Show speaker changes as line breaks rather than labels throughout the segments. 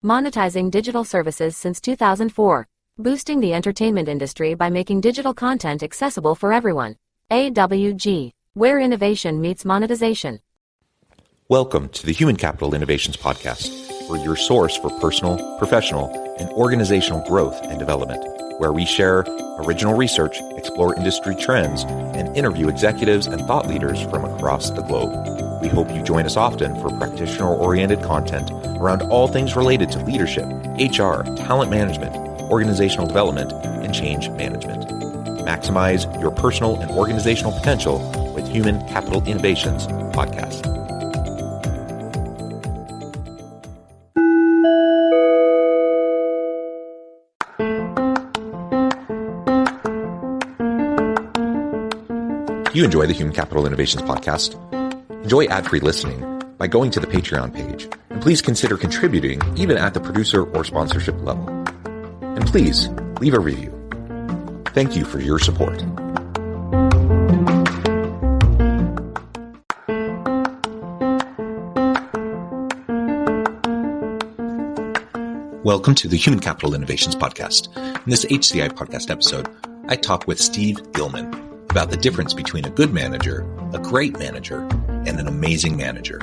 monetizing digital services since 2004, boosting the entertainment industry by making digital content accessible for everyone. AWG, where innovation meets monetization.
Welcome to the Human Capital Innovations Podcast. We're your source for personal, professional, and organizational growth and development, where we share original research, explore industry trends, and interview executives and thought leaders from across the globe. We hope you join us often for practitioner-oriented content around all things related to leadership, HR, talent management, organizational development, and change management. Maximize your personal and organizational potential with Human Capital Innovations Podcast. If you enjoy the Human Capital Innovations Podcast, enjoy ad-free listening by going to the Patreon page, and please consider contributing even at the producer or sponsorship level. And please leave a review. Thank you for your support. Welcome to the Human Capital Innovations Podcast. In this HCI Podcast episode, I talk with Steve Gilman about the difference between a good manager, a great manager, and an amazing manager.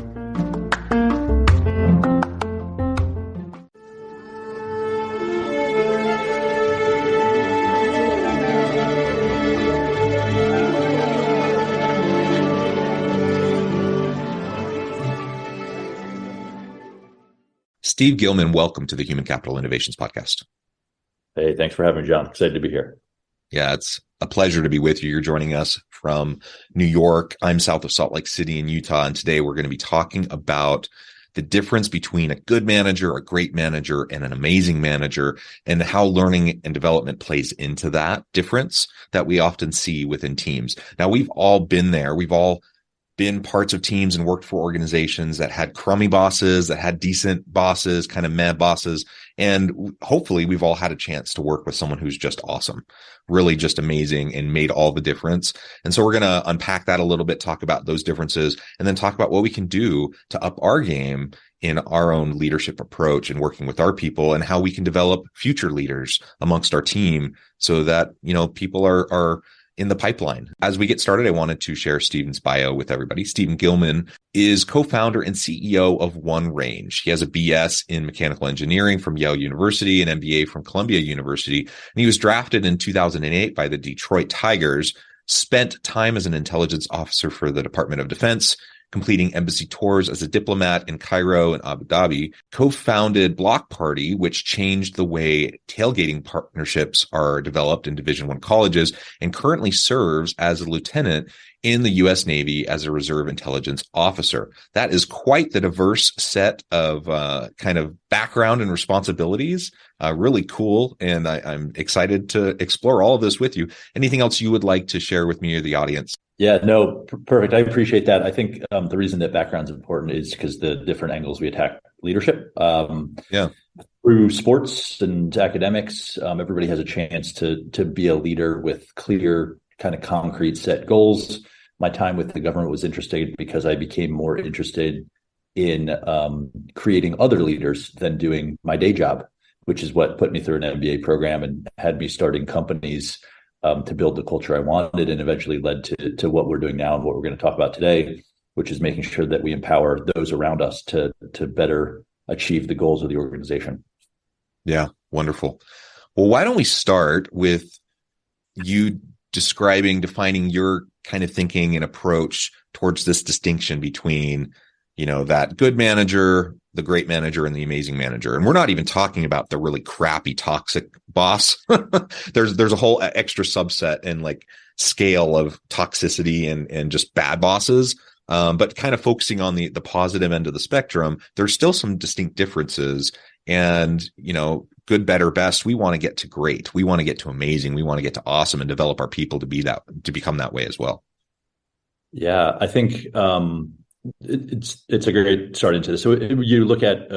Steve Gilman, welcome to the Human Capital Innovations Podcast.
Hey, thanks for having me, John. Excited to be here.
Yeah, it's a pleasure to be with you. You're joining us from New York. I'm south of Salt Lake City in Utah, and today we're going to be talking about the difference between a good manager, a great manager, and an amazing manager, and how learning and development plays into that difference that we often see within teams. Now, we've all been there. We've all been parts of teams and worked for organizations that had crummy bosses, that had decent bosses, kind of meh bosses. And hopefully we've all had a chance to work with someone who's just awesome, really just amazing and made all the difference. And so we're going to unpack that a little bit, talk about those differences, and then talk about what we can do to up our game in our own leadership approach and working with our people, and how we can develop future leaders amongst our team so that, people are in the pipeline. As we get started, I wanted to share Steven's bio with everybody. Steven Gilman is co-founder and CEO of OneRange. He has a BS in mechanical engineering from Yale University, an MBA from Columbia University, and he was drafted in 2008 by the Detroit Tigers, spent time as an intelligence officer for the Department of Defense, completing embassy tours as a diplomat in Cairo and Abu Dhabi, co-founded Block Party, which changed the way tailgating partnerships are developed in Division I colleges, and currently serves as a lieutenant in the U.S. Navy as a reserve intelligence officer. That is quite the diverse set of kind of background and responsibilities. Really cool. And I'm excited to explore all of this with you. Anything else you would like to share with me or the audience?
Yeah, no, perfect. I appreciate that. I think the reason that background's important is because the different angles we attack leadership. Through sports and academics, everybody has a chance to be a leader with clear, kind of concrete set goals. My time with the government was interesting because I became more interested in creating other leaders than doing my day job, which is what put me through an MBA program and had me starting companies to build the culture I wanted, and eventually led to what we're doing now and what we're going to talk about today, which is making sure that we empower those around us to better achieve the goals of the organization.
Yeah, wonderful. Well, why don't we start with you defining your kind of thinking and approach towards this distinction between, that good manager, the great manager, and the amazing manager. And we're not even talking about the really crappy, toxic boss. There's a whole extra subset and like scale of toxicity and just bad bosses. But kind of focusing on the positive end of the spectrum, there's still some distinct differences. And, good, better, best, we want to get to great. We want to get to amazing. We want to get to awesome and develop our people to become that way as well.
Yeah, I think it's a great start into this. So you look at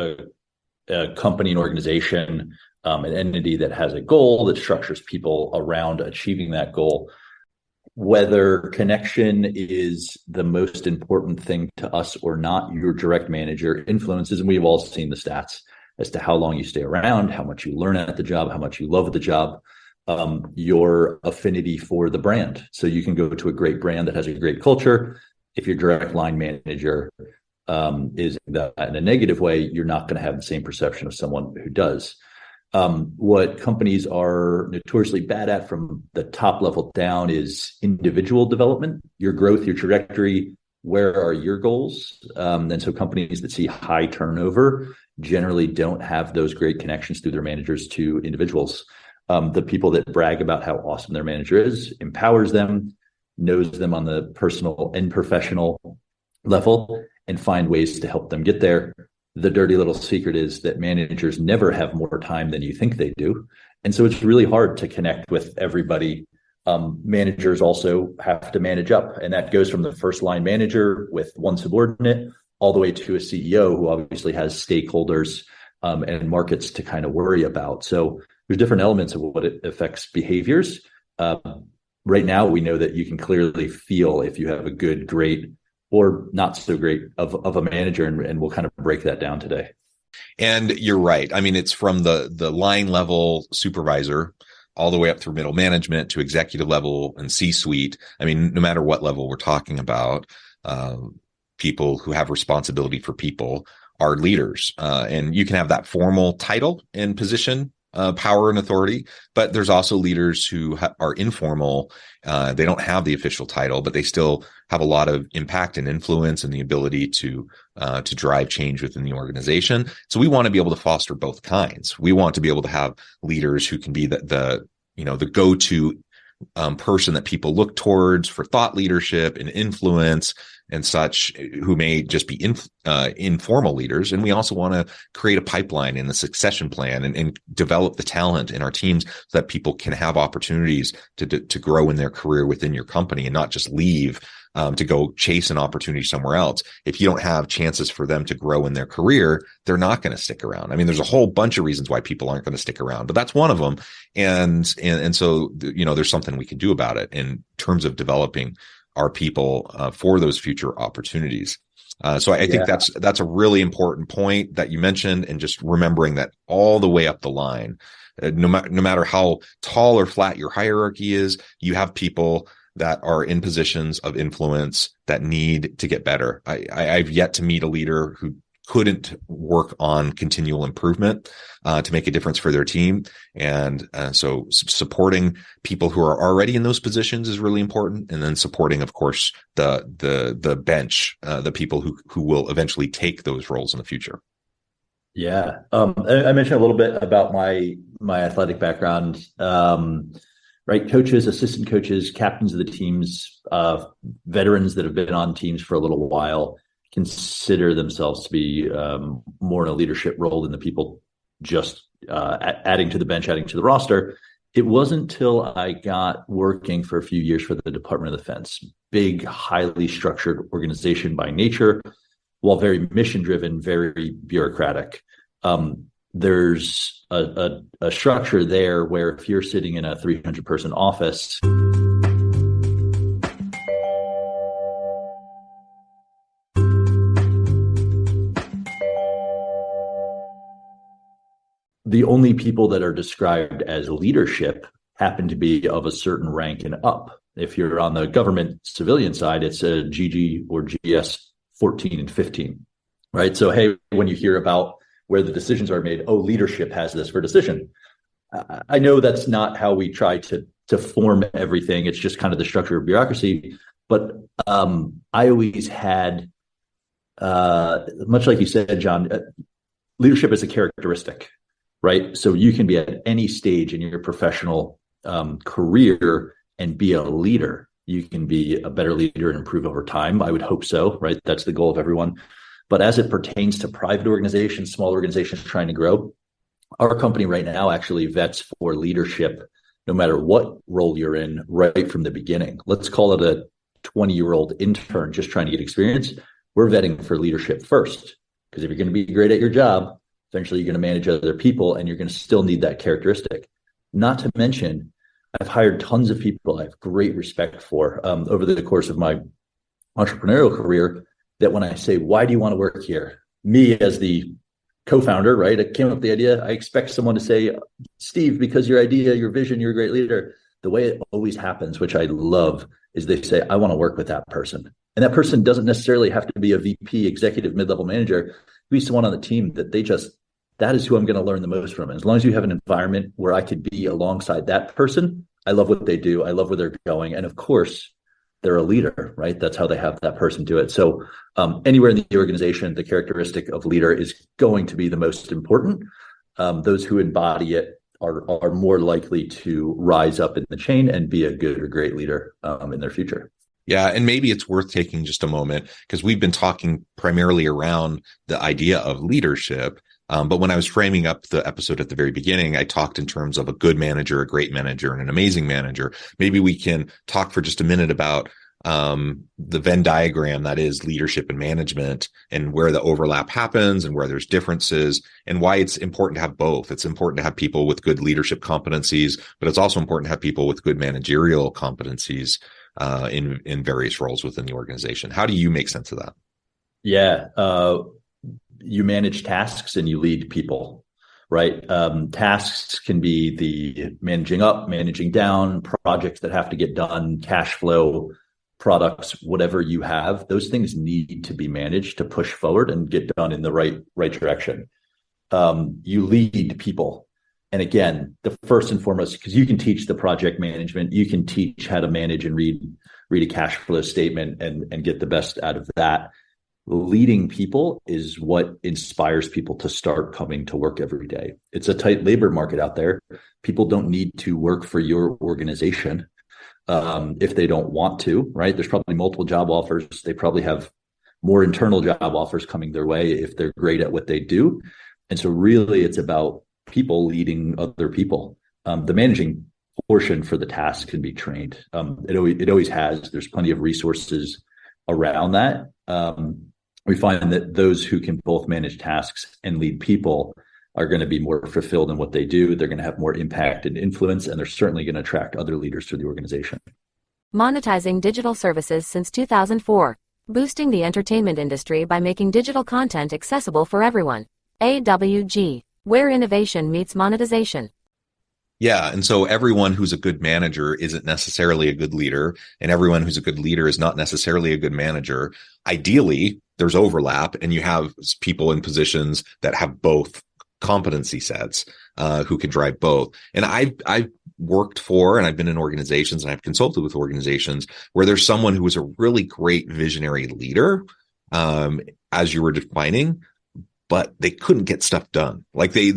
a company, an organization, an entity that has a goal that structures people around achieving that goal. Whether connection is the most important thing to us or not, your direct manager influences, and we've all seen the stats. as to how long you stay around, how much you learn at the job, how much you love the job, your affinity for the brand. So you can go to a great brand that has a great culture. If your direct line manager is that in a negative way, you're not going to have the same perception of someone who does. What companies are notoriously bad at from the top level down is individual development, your growth, your trajectory. Where are your goals? And so companies that see high turnover generally don't have those great connections through their managers to individuals. The people that brag about how awesome their manager is, empowers them, knows them on the personal and professional level, and find ways to help them get there. The dirty little secret is that managers never have more time than you think they do. And so it's really hard to connect with everybody. Managers also have to manage up, and that goes from the first line manager with one subordinate all the way to a CEO who obviously has stakeholders and markets to kind of worry about. So there's different elements of what it affects behaviors. Right now, we know that you can clearly feel if you have a good, great, or not so great of a manager, and we'll kind of break that down today.
And you're right. I mean, it's from the line level supervisor all the way up through middle management to executive level and C-suite. I mean, no matter what level we're talking about, people who have responsibility for people are leaders. And you can have that formal title and position, power and authority, but there's also leaders who are informal. They don't have the official title, but they still have a lot of impact and influence and the ability to drive change within the organization. So we want to be able to foster both kinds. We want to be able to have leaders who can be the go-to person that people look towards for thought leadership and influence and such, who may just be informal leaders. And we also want to create a pipeline in the succession plan and develop the talent in our teams so that people can have opportunities to grow in their career within your company and not just leave to go chase an opportunity somewhere else. If you don't have chances for them to grow in their career, they're not going to stick around. I mean, there's a whole bunch of reasons why people aren't going to stick around, but that's one of them. And so, there's something we can do about it in terms of developing our people for those future opportunities. So I think that's a really important point that you mentioned, and just remembering that all the way up the line, no matter how tall or flat your hierarchy is, you have people that are in positions of influence that need to get better. I've yet to meet a leader who couldn't work on continual improvement to make a difference for their team. And so supporting people who are already in those positions is really important. And then supporting, of course, the bench, the people who will eventually take those roles in the future.
Yeah. I mentioned a little bit about my athletic background. Right. Coaches, assistant coaches, captains of the teams, veterans that have been on teams for a little while consider themselves to be more in a leadership role than the people just adding to the bench, adding to the roster. It wasn't until I got working for a few years for the Department of Defense, big, highly structured organization by nature, while very mission driven, very bureaucratic. There's a structure there where if you're sitting in a 300 person office, the only people that are described as leadership happen to be of a certain rank and up. If you're on the government civilian side, it's a GG or GS 14 and 15, right? So, hey, when you hear about where the decisions are made, leadership has this for decision. I know that's not how we try to form everything. It's just kind of the structure of bureaucracy. But I always had, much like you said, John, leadership is a characteristic, right? So you can be at any stage in your professional career and be a leader. You can be a better leader and improve over time. I would hope so, right? That's the goal of everyone. But as it pertains to private organizations, small organizations trying to grow, our company right now actually vets for leadership, no matter what role you're in, right from the beginning. Let's call it a 20-year-old intern just trying to get experience. We're vetting for leadership first, because if you're going to be great at your job, eventually you're going to manage other people, and you're going to still need that characteristic. Not to mention, I've hired tons of people I have great respect for over the course of my entrepreneurial career, that when I say, why do you want to work here? Me as the co-founder, right? I came up with the idea. I expect someone to say, Steve, because your idea, your vision, you're a great leader. The way it always happens, which I love, is they say, I want to work with that person. And that person doesn't necessarily have to be a VP, executive, mid-level manager. Be someone on the team that that is who I'm going to learn the most from. And as long as you have an environment where I could be alongside that person, I love what they do. I love where they're going. And of course, they're a leader, right? That's how they have that person do it. So anywhere in the organization, the characteristic of leader is going to be the most important. Those who embody it are more likely to rise up in the chain and be a good or great leader in their future.
Yeah. And maybe it's worth taking just a moment, because we've been talking primarily around the idea of leadership. But when I was framing up the episode at the very beginning, I talked in terms of a good manager, a great manager, and an amazing manager. Maybe we can talk for just a minute about the Venn diagram that is leadership and management, and where the overlap happens and where there's differences, and why it's important to have both. It's important to have people with good leadership competencies, but it's also important to have people with good managerial competencies in various roles within the organization. How do you make sense of that?
Yeah. You manage tasks and you lead people, right? Tasks can be the managing up, managing down, projects that have to get done, cash flow, products, whatever you have. Those things need to be managed to push forward and get done in the right direction. You lead people. And again, the first and foremost, because you can teach the project management, you can teach how to manage and read a cash flow statement and get the best out of that. Leading people is what inspires people to start coming to work every day. It's a tight labor market out there. People don't need to work for your organization if they don't want to, right? There's probably multiple job offers. They probably have more internal job offers coming their way if they're great at what they do. And so really it's about people leading other people. The managing portion for the task can be trained. It always has. There's plenty of resources around that. We find that those who can both manage tasks and lead people are going to be more fulfilled in what they do. They're going to have more impact and influence, and they're certainly going to attract other leaders to the organization.
Monetizing digital services since 2004. Boosting the entertainment industry by making digital content accessible for everyone. AWG, where innovation meets monetization.
Yeah. And so everyone who's a good manager isn't necessarily a good leader, and everyone who's a good leader is not necessarily a good manager. Ideally, there's overlap, and you have people in positions that have both competency sets who can drive both. And I've worked for, and I've been in organizations, and I've consulted with organizations where there's someone who was a really great visionary leader, as you were defining, but they couldn't get stuff done. Like they,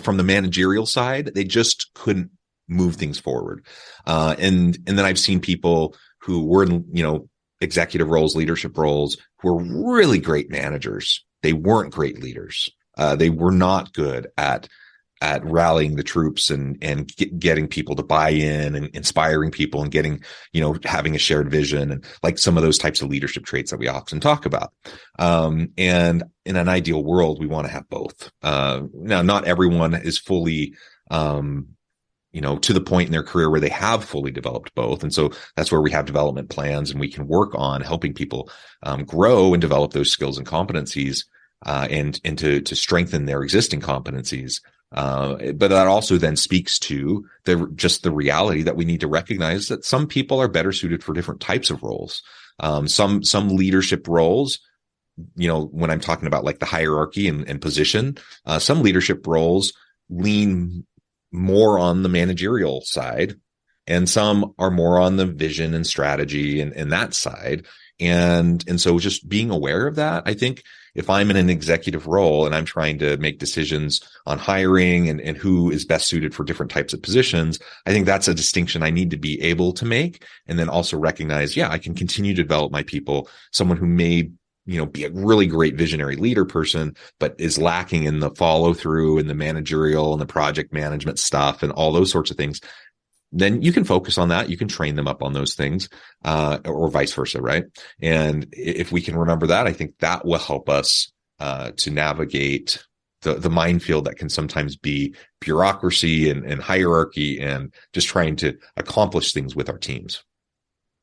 from the managerial side, they just couldn't move things forward. And then I've seen people who were in, executive roles, leadership roles, who were really great managers. They weren't great leaders. They were not good at rallying the troops and getting people to buy in and inspiring people and getting, having a shared vision and like some of those types of leadership traits that we often talk about. And in an ideal world, we want to have both. Now, not everyone is fully, to the point in their career where they have fully developed both. And so that's where we have development plans, and we can work on helping people grow and develop those skills and competencies and to strengthen their existing competencies. But that also then speaks to the reality that we need to recognize that some people are better suited for different types of roles. Some leadership roles, when I'm talking about like the hierarchy and position, some leadership roles lean more on the managerial side, and some are more on the vision and strategy and that side. And so just being aware of that, I think if I'm in an executive role and I'm trying to make decisions on hiring and who is best suited for different types of positions, I think that's a distinction I need to be able to make. And then also recognize, I can continue to develop my people, someone who may, be a really great visionary leader person, but is lacking in the follow through and the managerial and the project management stuff and all those sorts of things. Then you can focus on that. You can train them up on those things, or vice versa, right? And if we can remember that, I think that will help us to navigate the minefield that can sometimes be bureaucracy and hierarchy and just trying to accomplish things with our teams.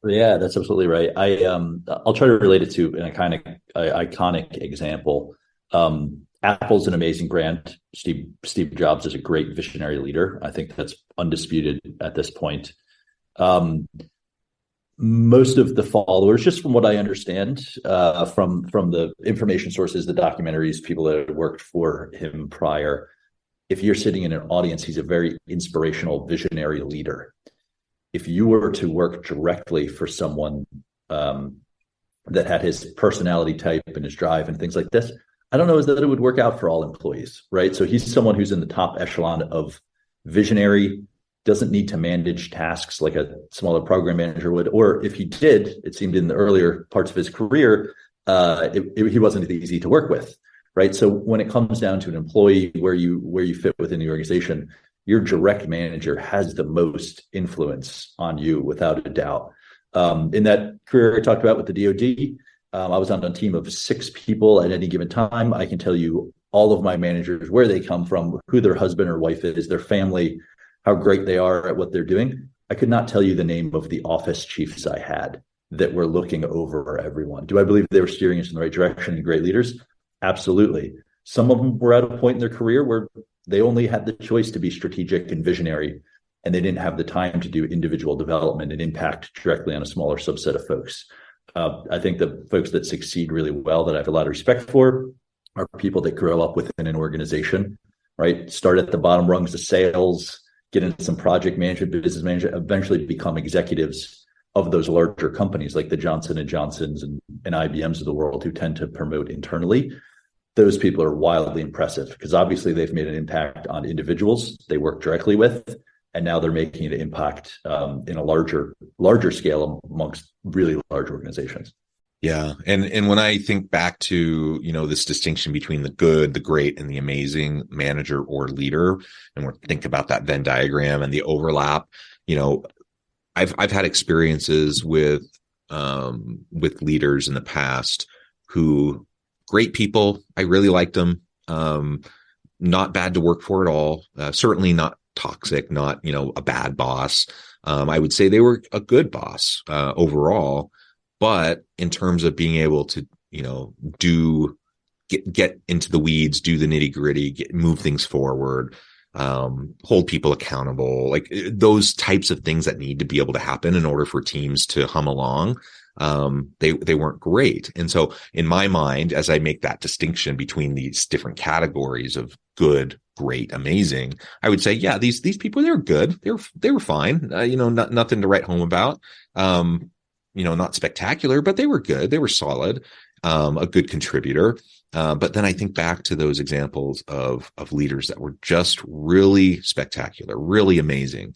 Yeah, that's absolutely right. I'll try to relate it to an iconic example. Apple's an amazing brand. Steve Jobs is a great visionary leader. I think that's undisputed at this point. Most of the followers, just from what I understand, from the information sources, the documentaries, people that had worked for him prior, if you're sitting in an audience, he's a very inspirational, visionary leader. If you were to work directly for someone that had his personality type and his drive and things like this, I don't know that it would work out for all employees, right? So he's someone who's in the top echelon of visionary, doesn't need to manage tasks like a smaller program manager would, or if he did, it seemed in the earlier parts of his career, he wasn't easy to work with, right? So when it comes down to an employee where you fit within the organization, your direct manager has the most influence on you without a doubt. In that career I talked about with the DoD, I was on a team of 6 people at any given time. I can tell you all of my managers, where they come from, who their husband or wife is, their family, how great they are at what they're doing. I could not tell you the name of the office chiefs I had that were looking over everyone. Do I believe they were steering us in the right direction and great leaders? Absolutely. Some of them were at a point in their career where they only had the choice to be strategic and visionary, and they didn't have the time to do individual development and impact directly on a smaller subset of folks. I think the folks that succeed really well, that I have a lot of respect for, are people that grow up within an organization, right? Start at the bottom rungs of sales, get into some project management, business management, eventually become executives of those larger companies like the Johnson & Johnsons and IBMs of the world, who tend to promote internally. Those people are wildly impressive because obviously they've made an impact on individuals they work directly with, and now they're making an impact in a larger scale amongst really large organizations.
Yeah. And when I think back to, this distinction between the good, the great, and the amazing manager or leader, and we think about that Venn diagram and the overlap, I've had experiences with leaders in the past who, great people, I really liked them, not bad to work for at all, certainly not toxic, not, a bad boss. I would say they were a good boss overall. But in terms of being able to, get into the weeds, do the nitty gritty, move things forward, hold people accountable, like those types of things that need to be able to happen in order for teams to hum along, they weren't great. And so in my mind, as I make that distinction between these different categories of good, great, amazing, I would say, yeah, these people, they were good. They were fine. Nothing to write home about. Not spectacular, but they were good. They were solid, a good contributor. But then I think back to those examples of leaders that were just really spectacular, really amazing.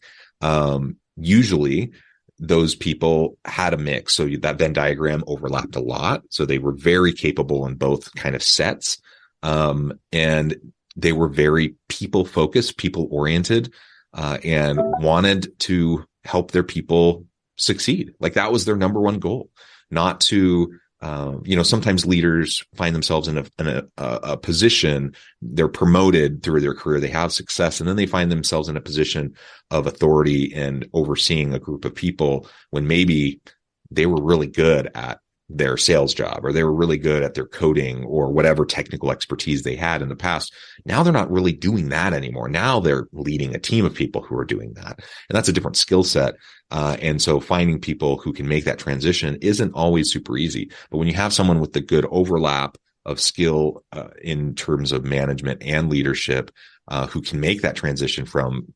Usually those people had a mix. So that Venn diagram overlapped a lot. So they were very capable in both kind of sets. And they were very people focused, people oriented, and wanted to help their people succeed. Like that was their number one goal, not to, sometimes leaders find themselves in a position, they're promoted through their career, they have success, and then they find themselves in a position of authority and overseeing a group of people when maybe they were really good at their sales job, or they were really good at their coding or whatever technical expertise they had in the past. Now they're not really doing that anymore. Now they're leading a team of people who are doing that. And that's a different skill set. And so finding people who can make that transition isn't always super easy. But when you have someone with the good overlap of skill in terms of management and leadership, who can make that transition from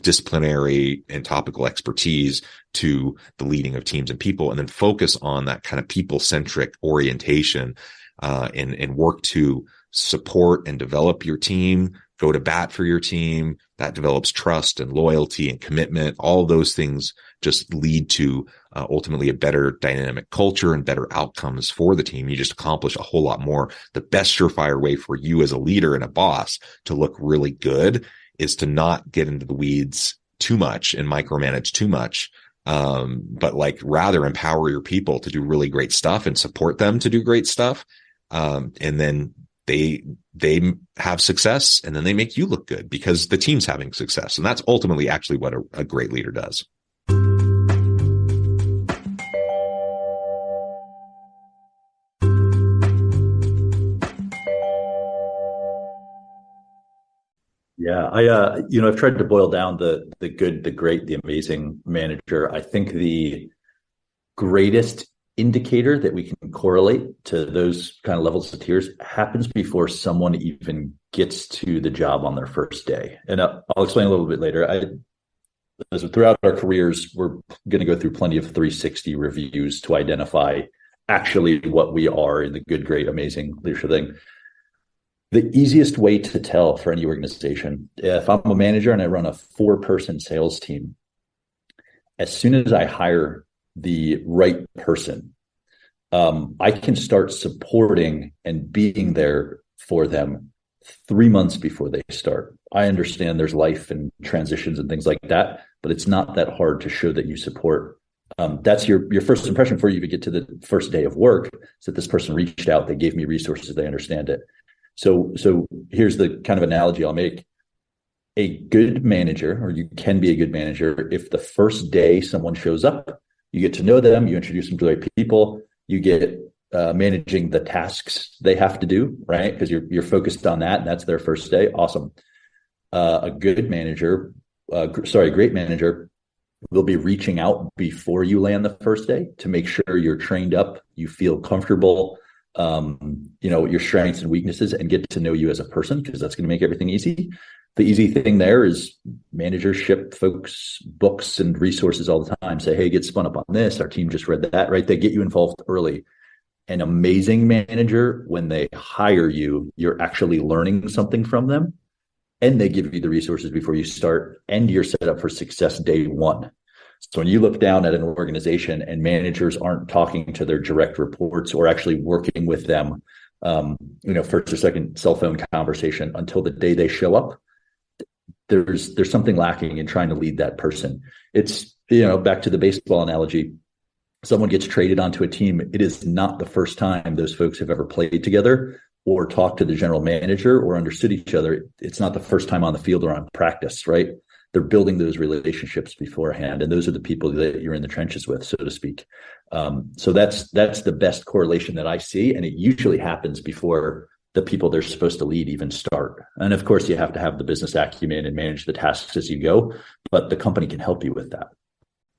disciplinary and topical expertise to the leading of teams and people, and then focus on that kind of people-centric orientation, and work to support and develop your team, go to bat for your team. That develops trust and loyalty and commitment. All of those things just lead to ultimately a better dynamic culture and better outcomes for the team. You just accomplish a whole lot more. The best surefire way for you as a leader and a boss to look really good is to not get into the weeds too much and micromanage too much, but like rather empower your people to do really great stuff and support them to do great stuff. And then they have success, and then they make you look good because the team's having success. And that's ultimately actually what a great leader does.
Yeah, I've tried to boil down the good, the great, the amazing manager. I think the greatest indicator that we can correlate to those kind of levels of tiers happens before someone even gets to the job on their first day. And I'll explain a little bit later. Throughout our careers, we're going to go through plenty of 360 reviews to identify actually what we are in the good, great, amazing leadership thing. The easiest way to tell for any organization, if I'm a manager and I run a 4-person sales team, as soon as I hire the right person, I can start supporting and being there for them 3 months before they start. I understand there's life and transitions and things like that, but it's not that hard to show that you support. That's your first impression before you even get to the first day of work, is that this person reached out, they gave me resources, they understand it. So here's the kind of analogy I'll make. A good manager, or you can be a good manager, if the first day someone shows up, you get to know them, you introduce them to the right people, you get managing the tasks they have to do, right? Because you're focused on that, and that's their first day. Awesome. A great manager will be reaching out before you land the first day to make sure you're trained up, you feel comfortable, your strengths and weaknesses, and get to know you as a person, because that's going to make everything easy. The easy thing there is managers ship folks books and resources all the time. Say, hey, get spun up on this. Our team just read that, right? They get you involved early. An amazing manager, when they hire you, you're actually learning something from them, and they give you the resources before you start, and you're set up for success day one. So when you look down at an organization and managers aren't talking to their direct reports or actually working with them, first or second cell phone conversation until the day they show up, there's something lacking in trying to lead that person. It's, back to the baseball analogy, someone gets traded onto a team. It is not the first time those folks have ever played together or talked to the general manager or understood each other. It's not the first time on the field or on practice, right? They're building those relationships beforehand, and those are the people that you're in the trenches with, so to speak. So that's the best correlation that I see, and it usually happens before the people they're supposed to lead even start. And of course, you have to have the business acumen and manage the tasks as you go, but the company can help you with that.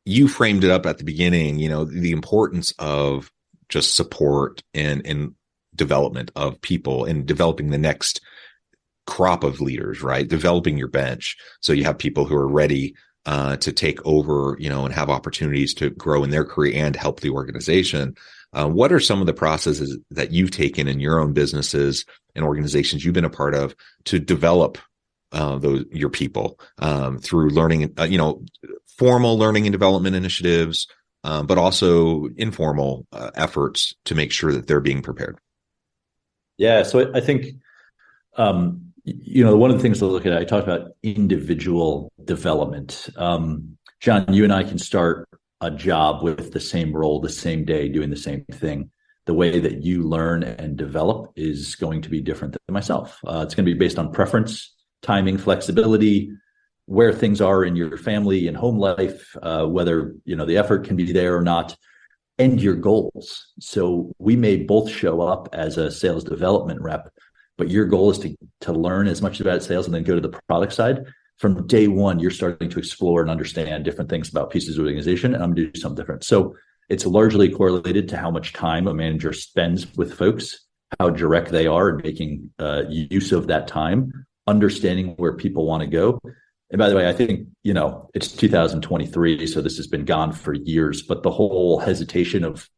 You framed it up at the beginning, the importance of just support and development of people and developing the next crop of leaders, right? Developing your bench. So you have people who are ready to take over, and have opportunities to grow in their career and help the organization. What are some of the processes that you've taken in your own businesses and organizations you've been a part of to develop your people through learning, formal learning and development initiatives, but also informal efforts to make sure that they're being prepared?
Yeah, so I think, one of the things to look at, I talked about individual development. John, you and I can start a job with the same role, the same day, doing the same thing. The way that you learn and develop is going to be different than myself. It's going to be based on preference, timing, flexibility, where things are in your family and home life, whether, the effort can be there or not, and your goals. So we may both show up as a sales development rep, but your goal is to learn as much about sales and then go to the product side. From day one, you're starting to explore and understand different things about pieces of organization, and I'm going to do something different. So it's largely correlated to how much time a manager spends with folks, how direct they are in making use of that time, understanding where people want to go. And by the way, I think, it's 2023, so this has been gone for years, but the whole hesitation of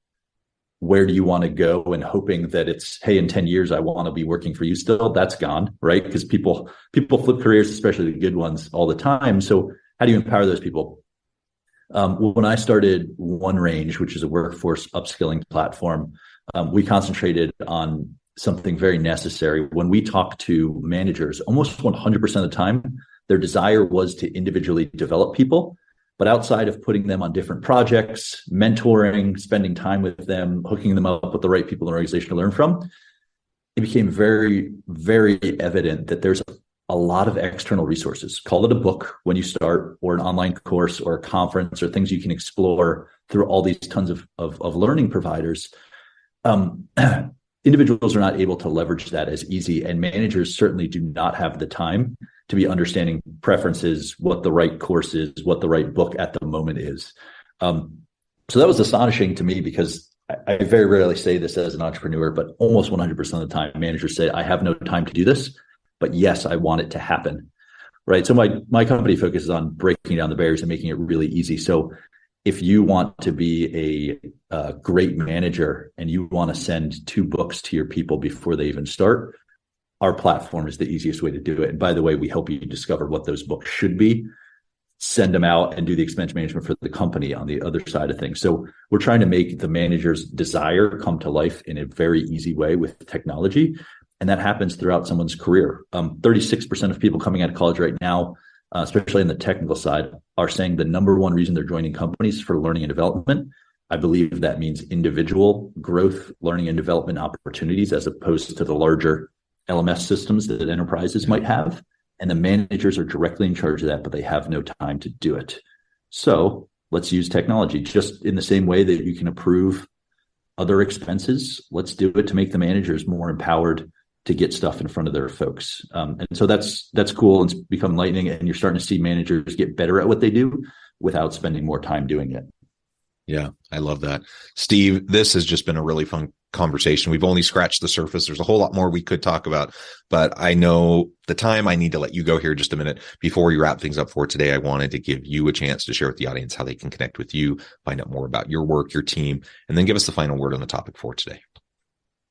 where do you want to go and hoping that it's, hey, in 10 years, I want to be working for you still, that's gone, right? Because people flip careers, especially the good ones, all the time. So how do you empower those people? When I started OneRange, which is a workforce upskilling platform, we concentrated on something very necessary. When we talk to managers, almost 100% of the time, their desire was to individually develop people. But outside of putting them on different projects, mentoring, spending time with them, hooking them up with the right people in the organization to learn from, it became very, very evident that there's a lot of external resources. Call it a book when you start, or an online course, or a conference, or things you can explore through all these tons of learning providers. Individuals are not able to leverage that as easy, and managers certainly do not have the time to be understanding preferences, what the right course is, what the right book at the moment is. So that was astonishing to me, because I very rarely say this as an entrepreneur, but almost 100% of the time, managers say, I have no time to do this, but yes, I want it to happen, right? So my company focuses on breaking down the barriers and making it really easy. So if you want to be a great manager and you want to send 2 books to your people before they even start, our platform is the easiest way to do it. And by the way, we help you discover what those books should be, send them out, and do the expense management for the company on the other side of things. So we're trying to make the manager's desire come to life in a very easy way with technology. And that happens throughout someone's career. 36% of people coming out of college right now, especially on the technical side, are saying the number one reason they're joining companies is for learning and development. I believe that means individual growth, learning and development opportunities, as opposed to the larger LMS systems that enterprises might have. And the managers are directly in charge of that, but they have no time to do it. So let's use technology just in the same way that you can approve other expenses. Let's do it to make the managers more empowered to get stuff in front of their folks. And so that's cool. It's become lightning, and you're starting to see managers get better at what they do without spending more time doing it.
Yeah, I love that. Steve, this has just been a really fun conversation. We've only scratched the surface. There's a whole lot more we could talk about, but I know the time. I need to let you go here just a minute. Before we wrap things up for today, I wanted to give you a chance to share with the audience how they can connect with you, find out more about your work, your team, and then give us the final word on the topic for today.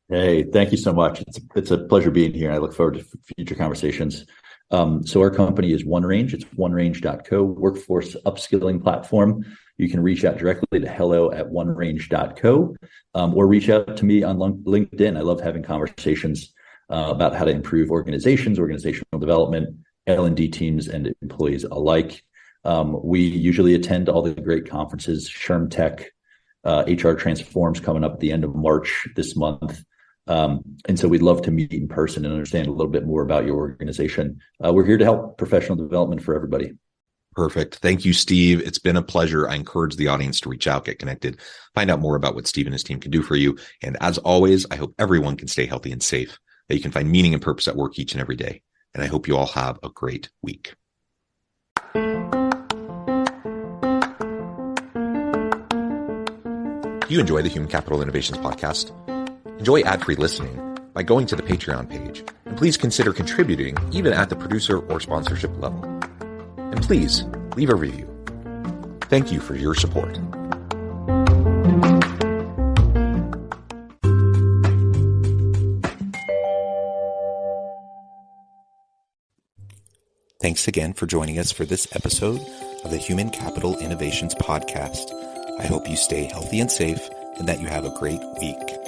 Hey, thank you so much. It's a pleasure being here. I look forward to future conversations. So our company is OneRange. It's onerange.co, workforce upskilling platform. You can reach out directly to hello@onerange.co, or reach out to me on LinkedIn. I love having conversations about how to improve organizations, organizational development, L&D teams, and employees alike. We usually attend all the great conferences, SHRM Tech, HR Transforms coming up at the end of March this month. And so we'd love to meet in person and understand a little bit more about your organization. We're here to help professional development for everybody.
Perfect. Thank you, Steve. It's been a pleasure. I encourage the audience to reach out, get connected, find out more about what Steve and his team can do for you. And as always, I hope everyone can stay healthy and safe, that you can find meaning and purpose at work each and every day. And I hope you all have a great week. Do you enjoy the Human Capital Innovations podcast? Enjoy ad-free listening by going to the Patreon page. And please consider contributing even at the producer or sponsorship level. And please leave a review. Thank you for your support. Thanks again for joining us for this episode of the Human Capital Innovations podcast. I hope you stay healthy and safe and that you have a great week.